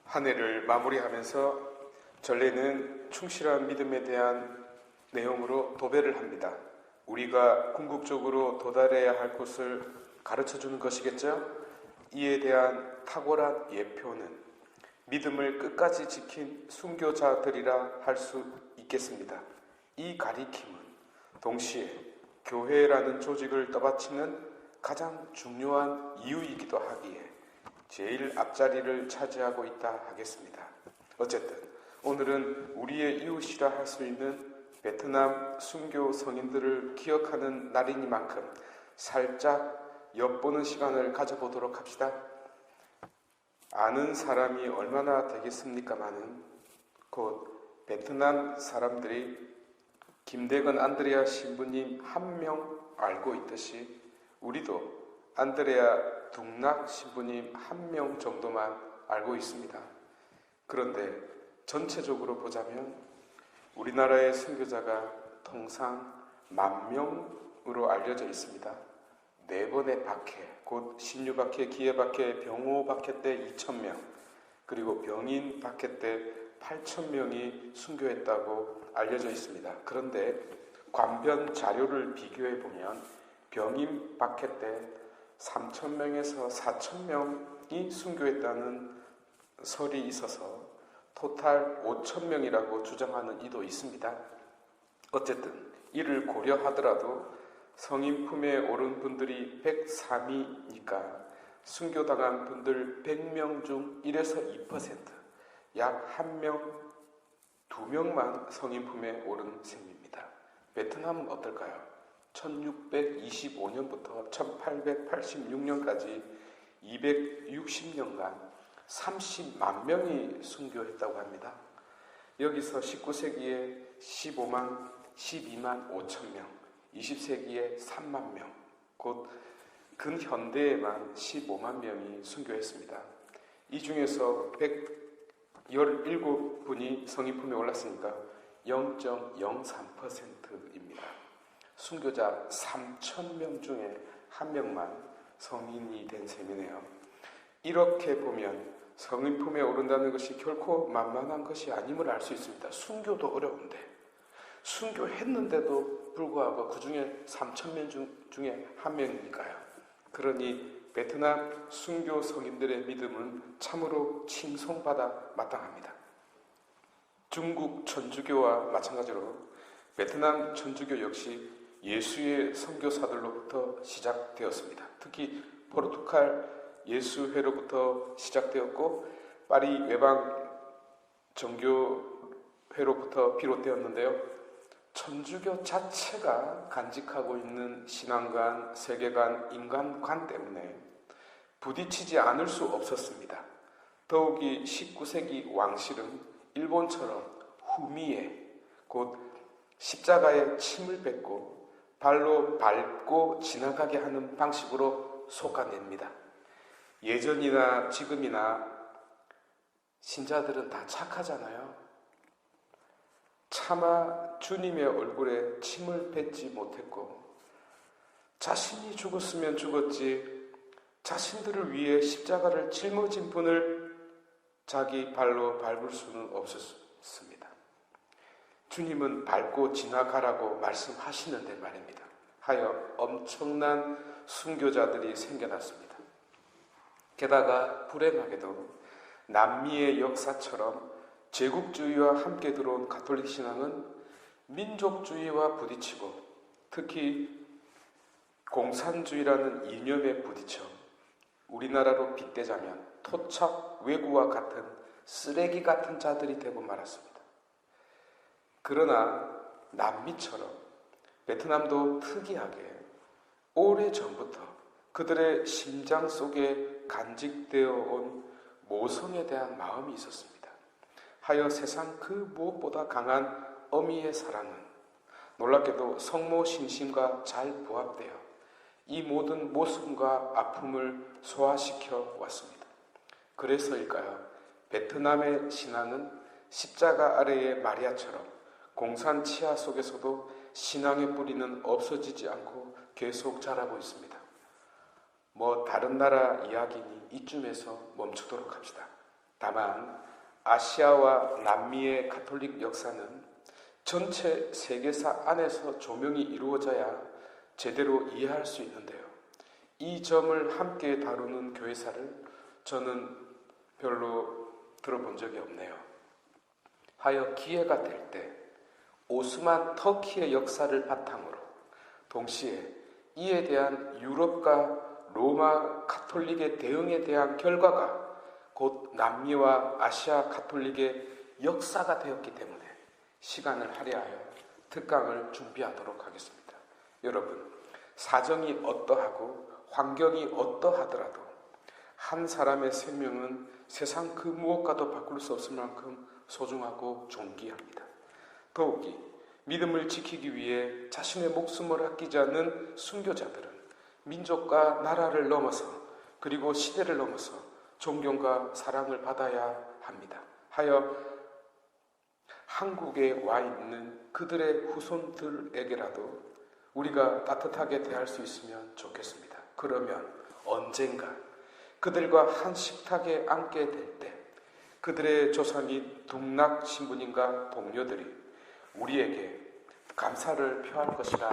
한 해를 마무리하면서 전례는 충실한 믿음에 대한 내용으로 도배를 합니다. 우리가 궁극적으로 도달해야 할 곳을 가르쳐주는 것이겠죠? 이에 대한 탁월한 예표는 믿음을 끝까지 지킨 순교자들이라 할 수 있겠습니다. 이 가리킴은 동시에 교회라는 조직을 떠받치는 가장 중요한 이유이기도 하기에 제일 앞자리를 차지하고 있다 하겠습니다. 어쨌든 오늘은 우리의 이웃이라 할 수 있는 베트남 순교 성인들을 기억하는 날이니만큼 살짝 엿보는 시간을 가져보도록 합시다. 아는 사람이 얼마나 되겠습니까마는 곧 베트남 사람들이 김대건 안드레아 신부님 한 명 알고 있듯이 우리도 안드레아 둥락 신부님 한 명 정도만 알고 있습니다. 그런데 전체적으로 보자면 우리나라의 순교자가 통상 10,000명으로 알려져 있습니다. 4번의 박해, 곧 신유박해, 기해박해, 병호박해 때 2,000명, 그리고 병인 박해 때 8,000명이 순교했다고 알려져 있습니다. 그런데 관변 자료를 비교해 보면 병인 박해 때 3,000명에서 4,000명이 순교했다는 설이 있어서 토탈 5,000명이라고 주장하는 이도 있습니다. 어쨌든 이를 고려하더라도 성인 품에 오른 분들이 103이니까 순교당한 분들 100명 중 1에서 2%, 약 1명, 2명만 성인 품에 오른 셈입니다. 베트남은 어떨까요? 1625년부터 1886년까지 260년간 30만 명이 순교했다고 합니다. 여기서 19세기에 12만 5천 명, 20세기에 3만 명, 곧 근현대에만 15만 명이 순교했습니다. 이 중에서 117분이 성인품에 올랐으니까 0.03%입니다. 순교자 3,000명 중에 한 명만 성인이 된 셈이네요. 이렇게 보면 성인품에 오른다는 것이 결코 만만한 것이 아님을 알 수 있습니다. 순교도 어려운데 순교했는데도 불구하고 그 중에 3,000명 중에 한 명이니까요. 그러니 베트남 순교 성인들의 믿음은 참으로 칭송받아 마땅합니다. 중국 천주교와 마찬가지로 베트남 천주교 역시 예수의 선교사들로부터 시작되었습니다. 특히 포르투갈 예수회로부터 시작되었고 파리 외방 정교회로부터 비롯되었는데요. 천주교 자체가 간직하고 있는 신앙관, 세계관, 인간관 때문에 부딪히지 않을 수 없었습니다. 더욱이 19세기 왕실은 일본처럼 후미에 곧 십자가에 침을 뱉고 발로 밟고 지나가게 하는 방식으로 솎아냅니다. 예전이나 지금이나 신자들은 다 착하잖아요. 차마 주님의 얼굴에 침을 뱉지 못했고 자신이 죽었으면 죽었지 자신들을 위해 십자가를 짊어진 분을 자기 발로 밟을 수는 없었습니다. 주님은 밟고 지나가라고 말씀하시는데 말입니다. 하여 엄청난 순교자들이 생겨났습니다. 게다가 불행하게도 남미의 역사처럼 제국주의와 함께 들어온 가톨릭 신앙은 민족주의와 부딪히고 특히 공산주의라는 이념에 부딪혀 우리나라로 빗대자면 토착 외구와 같은 쓰레기 같은 자들이 되고 말았습니다. 그러나 남미처럼 베트남도 특이하게 오래전부터 그들의 심장 속에 간직되어 온 모성에 대한 마음이 있었습니다. 하여 세상 그 무엇보다 강한 어미의 사랑은 놀랍게도 성모 신심과 잘 부합되어 이 모든 모순과 아픔을 소화시켜 왔습니다. 그래서일까요? 베트남의 신앙은 십자가 아래의 마리아처럼 공산 치하 속에서도 신앙의 뿌리는 없어지지 않고 계속 자라고 있습니다. 다른 나라 이야기니 이쯤에서 멈추도록 합시다. 다만 아시아와 남미의 가톨릭 역사는 전체 세계사 안에서 조명이 이루어져야 제대로 이해할 수 있는데요. 이 점을 함께 다루는 교회사를 저는 별로 들어본 적이 없네요. 하여 기회가 될 때 오스만 터키의 역사를 바탕으로 동시에 이에 대한 유럽과 로마 가톨릭의 대응에 대한 결과가 곧 남미와 아시아 가톨릭의 역사가 되었기 때문에 시간을 할애하여 특강을 준비하도록 하겠습니다. 여러분, 사정이 어떠하고 환경이 어떠하더라도 한 사람의 생명은 세상 그 무엇과도 바꿀 수 없을 만큼 소중하고 존귀합니다. 더욱이 믿음을 지키기 위해 자신의 목숨을 아끼지 않는 순교자들은 민족과 나라를 넘어서 그리고 시대를 넘어서 존경과 사랑을 받아야 합니다. 하여 한국에 와 있는 그들의 후손들에게라도 우리가 따뜻하게 대할 수 있으면 좋겠습니다. 그러면 언젠가 그들과 한 식탁에 앉게 될 때 그들의 조상인 동락 신부님과 동료들이 우리에게 감사를 표할 것이라